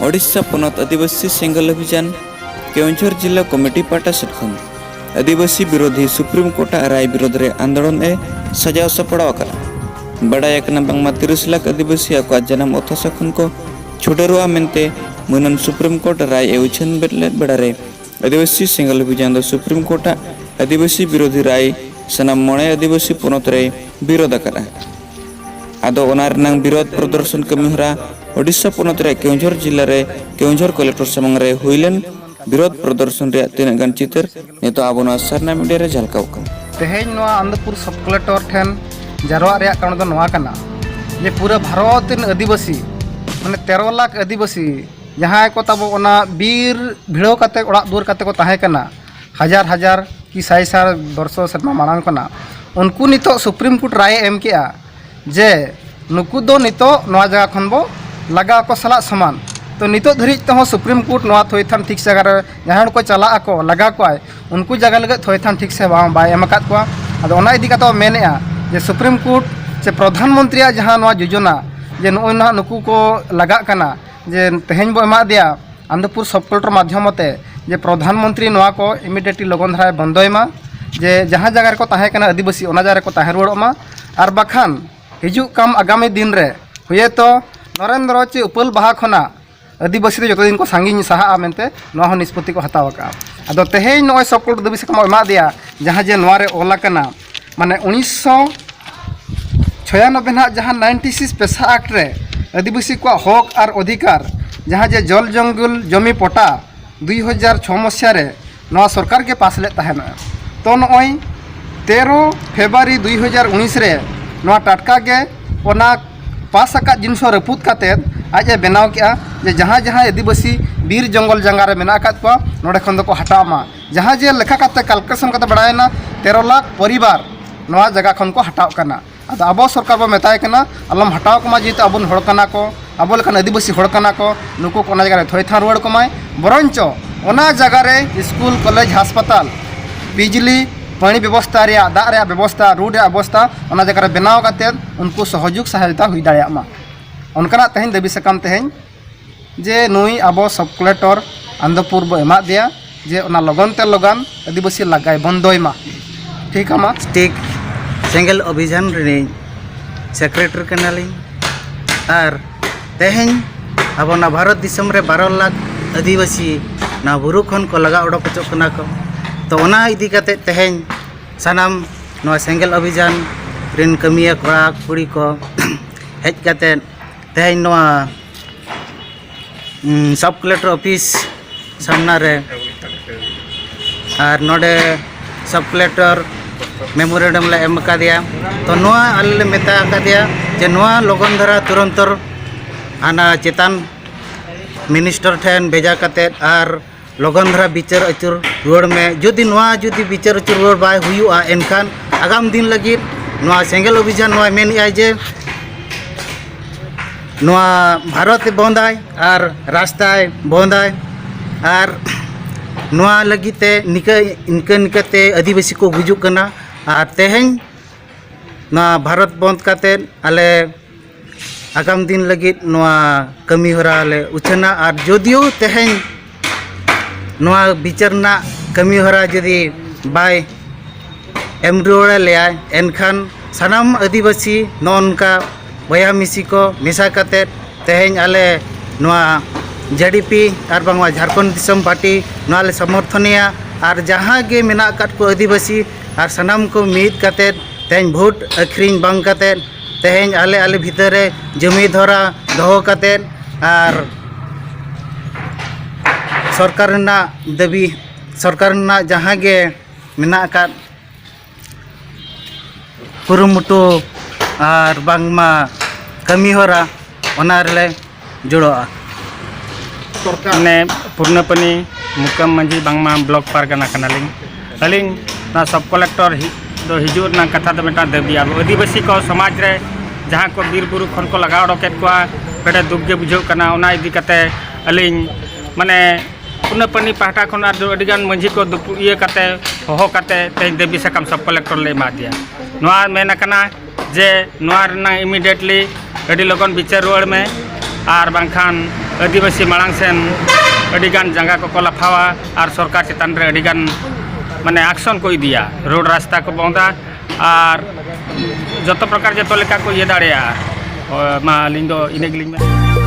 ओडिशा पनत आदिवासी सेंगल अभियान केवंझर जिला कमिटी पाटा सेटखन आदिवासी विरोधी सुप्रीम कोर्ट राय विरोध रे आंदोलन सजाव सपड़ा बड़ाय बांगमा 30 लाख आदिवासी जन्म अथासखन को छुटेरुआ मेनते मुनन सुप्रीम कोर्ट राय उछन बेड़ारे आदिवासी सेंगल अभियान सुप्रीम कोर्ट आदिवासी विरोधी राय सनाम मणे आदिवासी पनत रे विरोध करा आदो विरोध प्रदर्शन कमीहरा ओडिशा पनत रे केवंझर जिले रे केवंझर कलेक्टर समंग रे हुइलेन विरोध प्रदर्शन रे तीन गान चितर नेतो आबोना सरना मीडिया रे झलकाव का तेहेन नोआ आनंदपुर सब कलेक्टर ठेन जारवा रे कारण दो नोआ कना जे पूरा भारत आदिवासी माने 13 लाख आदिवासी जहां को तब ओना बीर भिड़ो काते ओड़ा दूर काते को ताहे कना हजार हजार की साई सार वर्षो सरमा मांग कना उनको नितो सुप्रीम कोर्ट राय एम केआ जे नुकु दो नितो नोआ जगह खन बो लगा को सला समान तो नितो धरी तो सुप्रीम कोर्ट नोआ थोइथान ठीक से अगर जहां को चला को लगा को आए उनको जगह लगे थोइथान ठीक से बाय एमकात को अदो ओना इदी कातो मेनेआ जे सुप्रीम कोर्ट से प्रधानमंत्री जहां नोआ योजना जे नोना नुकु को लगा कना जे तेहेन बो एमा दिया आनंदपुर सब कलेक्टर माध्यमते जे प्रधानमंत्री नोआ को इमिडिएटली लगन धराय बंदोयमा जे जहां जगह को ताहे कना आदिवासी ओना जगह को ताहे रुवाड़मा आर बाखान हिजू कम आगामी दिन रे हुए तो नरेंद्र चे उपल बाहा खना आदिवासी जो दिन को सांगिन सहा मेनते नोआ हो निष्पत्ति को हताव का अदो तेहेन नोय सब कलेक्टर दबिस कम एमा दिया जहां जे नोआ रे ओला कना माने 1996 ना जहां 96 पेशा एक्ट रे आदिवासी को हक और अधिकार जहां जे जल जंगल जमी पटा 2006 मसीहा रे नोआ सरकार के पास ले तहना तो नोय 13 फेब्रुआरी 2019 रे नोआ टाटका के ओना पास आका जिनस रपुत काते आज बनाव किया जे जहां जहां आदिवासी बीर जंगल जंगा रे मेना कात को नोडे खन को हटामा जहां जे लेखा काते कैलकुलेशन काते बढ़ायना 13 लाख परिवार नोआ जगह खन को हटाव कना अदा अब सरकार बो मेताय कना अलम हटाव कमा जेते अबन हड़ कना को अब लेखन आदिवासी हड़ कना को नुको कोना जगह रे थोइथान रुवाड़ कमाय बरंच ओना जगह रे स्कूल कॉलेज अस्पताल बिजली पानी व्यवस्था रे दाग रे व्यवस्था रोड रे व्यवस्था ओना जगह रे बनाव काते उनको सहयोग सहायता हुई दाड़िया मा उनकना तेहेन देवी सकम तेहेन जे नुई अब सब कलेक्टर आनंदपुर बो एमा दिया जे ओना लगन ते लगन आदिवासी लगाय बंदोय मा ठीक है मा ठीक सेंगल अभियान रे सेक्रेटरी कनाली और तेहेन अब ना भारत दिसम रे 12 लाख आदिवासी ना बुरु खन को लगा उडक चो कना को तो ओना इदी काते तेहेन सनाम नोआ सेंगल अभियान रिन कमिया कोड़ा कुड़ी को हेज काते तेहेन नोआ सब कलेक्टर ऑफिस सामना रे और नोडे सब कलेक्टर मेमोरेंडम ले एम का दिया तो नोआ आले मेता का दिया जे नोआ लगन धरा तुरंतर आना चेतन मिनिस्टर ठेन भेजा काते और लगन धरा विचार अचुर रुवाड़ में जुदी नोआ जुदी विचार अचुर रुवाड़ बाय हुयुआ एनखान आगाम दिन लगी नोआ सेंगल अभियान नोआ मेनिया जे नोआ भारत बंदाय और रास्ता बंदाय और नोआ लगिते निका इनका निकाते आदिवासी को गुजुक कना और तेहेन नोआ भारत बंद काते आले आगाम दिन लगी नोआ कमी हरा ले उछना और जदियो तेहेन नोआ विचारना कमी हरा जदि बाय एम रुवाड़ लेया एनखान सनाम आदिवासी नोनका बया मिसी को मिसा काते तेहेन आले नोआ जेडीपी और बांगवा झारखंड दिसम पार्टी नोआले समर्थनिया और जहाँ के मेना काट को आदिवासी और सनाम को मीद काते तेहेन भोट अखरिंग बांग काते तेहेन आले आले भीतर जमी धरा दहो काते और सरकार ना दाबी सरकार ना जहाँ के मेना काट कुरुमुटु और बांगमा कमी होरा ओनारले जुड़ोआ ने पूर्णपनी मुकम मंजी बांगमा ब्लॉक पारगना कनालिंग अलिंग ना सब कलेक्टर दो हिजूर ना कथा दो बेटा देवी अब आदिवासी को समाज रे जहाँ को बीर बुरु खन को लगा उडोकेत को बेटे दुख गे बुझो कना ओना इदी कते अलिंग माने पूर्णपनी पाहटा खन अडिगान मंजी को ये कते होहो कते ते देवी सकम सब कलेक्टर ले मा दिया नोआ मेना कना जे नोआ इमीडिएटली अडी लगन विचार रुवाड़ में और बांखान आदिवासी मांग सेन अडिगान जंगा को लाफावा और सरकार चेतान रे अडिगान माने एक्शन को इदिया रोड रास्ता को बंदा और जो प्रकार जो लेका को ये दाड़िया मा लिंग दो इने गिलिंग में